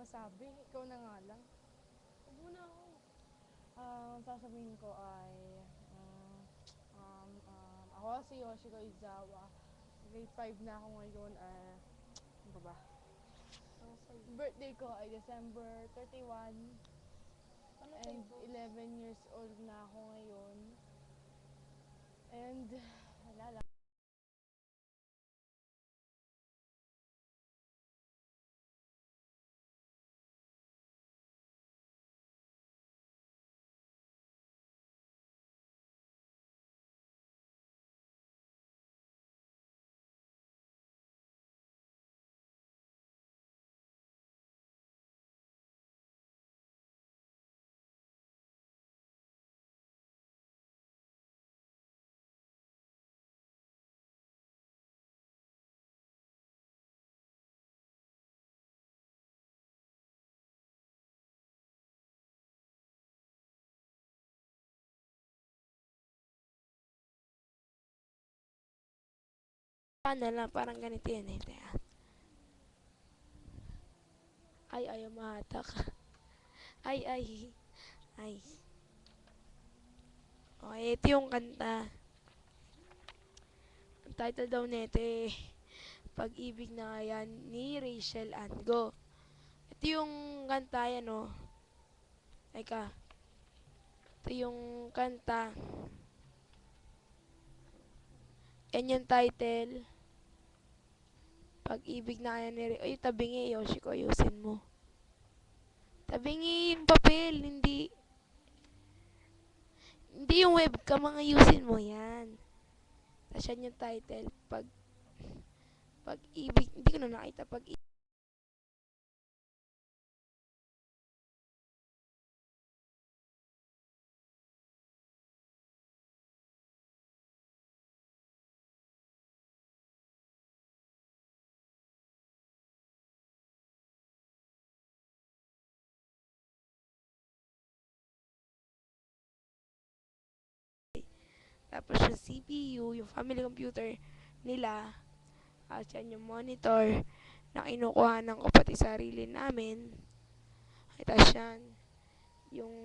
masabi. Ikaw na nga lang. Huwag muna ako. Sasabihin ko ay, um, ako si Yoshiko Izawa. Grade 5 na ako ngayon. Ano ba ba? Ako sa'yo. Birthday ko ay December 31. Ano And tayo? 11 years old na ako ngayon. And, wala lang. Paano lang, parang ganito yan eh. Teka. Ay, ayaw mahatak. Ay, ay. Ay. Okay, ito yung kanta. Ang title daw nito eh, Pag-ibig na yan ni Rachel Ango. Ito yung kanta yan oh. Teka. Ito yung kanta. Yan yung title. Pag-ibig na yan ni Rachel. Ay, tabingi, Yoshiko, ayusin mo. Tabingi yung papel, hindi. Hindi yung webcam, ang ayusin mo yan. Tapos yan yung title, pag-ibig, hindi ko na nakita, pag-ibig. Tapos yung CPU, yung family computer nila, at yan yung monitor na kinukuhanan ko pati sarili namin. At tapos yan, yung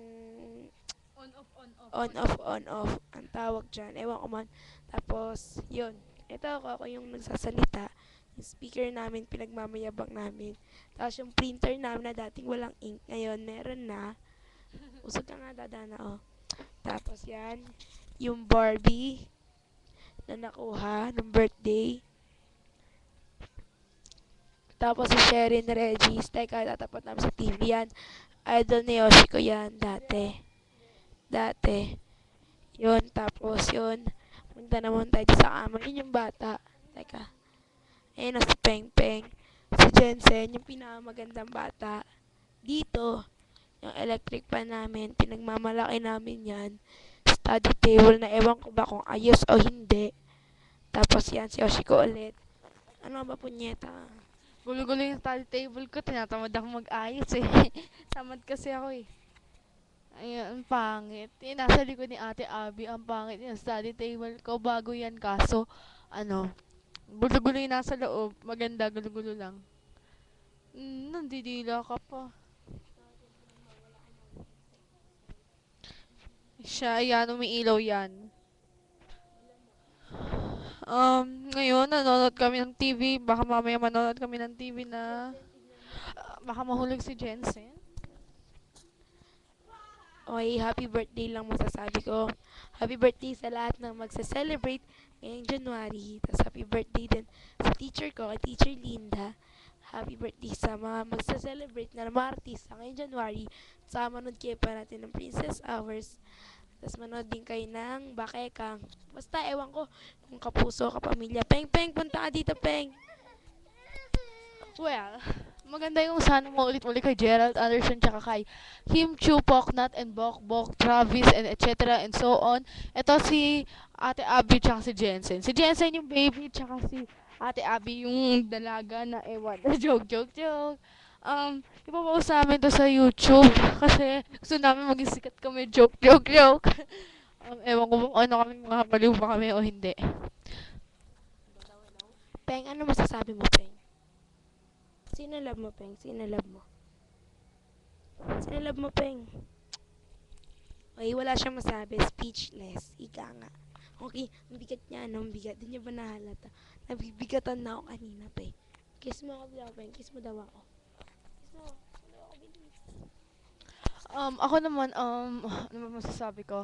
On, off, on, off. on off on off ang tawag dyan, ewan ko man. Tapos yun, ito ako yung nagsasalita, yung speaker namin pinagmamayabang namin. Tapos yung printer namin na dating walang ink, ngayon meron na. Usog ka nga, dadana, oh. Tapos yan, yung Barbie na nakuha nung birthday. Tapos si Sherin Regis, teka, tatapat namin sa TV yan. Idol ni Yoshiko yan, dati. Dati. Yun, tapos yun. Punta naman tayo sa kama. Yun yung bata. Teka. Ayun na si Peng Peng. Si Jensen, yung pinakamagandang bata. Dito, yung electric pan namin, pinagmamalaki namin yan. Study table na ewan ko ba kung ayos o hindi. Tapos yan, si Yoshiko ulit. Ano ba punyeta? Gulo-gulo yung study table ko. Tinatamad ako mag-ayos eh. Tamad kasi ako eh. Ayun, ang pangit. Yung nasa likod ni Ate Abby, ang pangit yung study table ko. Bago yan, kaso, ano, gulo-gulo yung nasa loob. Maganda, gulo-gulo lang. Nandidila ka pa. Siya, yan, umiilaw yan. Ngayon, nanonood kami ng TV. Baka mamaya manonood kami ng TV na baka mahulog si Jensen. Okay, happy birthday lang masasabi ko. Happy birthday sa lahat ng magsa-celebrate ngayong January. Tapos happy birthday din sa teacher ko, kay Teacher Linda. Happy birthday sa mga magsa-celebrate na mga artista ngayong January. Sa manood kayo pa natin ng Princess Hours. Tapos manood din kayo ng Bakekang. Basta ewan ko kung kapuso, kapamilya. Peng, Peng, punta ka dito, Peng. Well, maganda yung sana mo ulit-ulit kay Gerald Anderson tsaka kay Kim Chu, Poknat, and Bok Bok, Travis, and etc. and so on. Ito si Ate Abby tsaka si Jensen. Si Jensen yung baby tsaka si Ate Abby yung dalaga na ewan. Joke, joke, joke. Ipapost namin to sa YouTube kasi gusto namin maging sikat kami. Joke, joke, joke. Ewan ko kung ano kami, mga baliw ba kami o hindi. Peng, ano masasabi mo, Peng? Sino love mo, Peng? Sino love mo? Sino love mo, Peng? Okay, wala siyang masabi. Speechless. Ika nga. Okay, ang bigat niya, ano? Ang bigat. Di niya ba nahalata? Nabibigatan na ako kanina, pe. Kiss mo ako daw, Peng. Kiss mo daw ako. Kiss mo. Kiss mo daw ako, bilis. Ako naman, ano ba masasabi ko?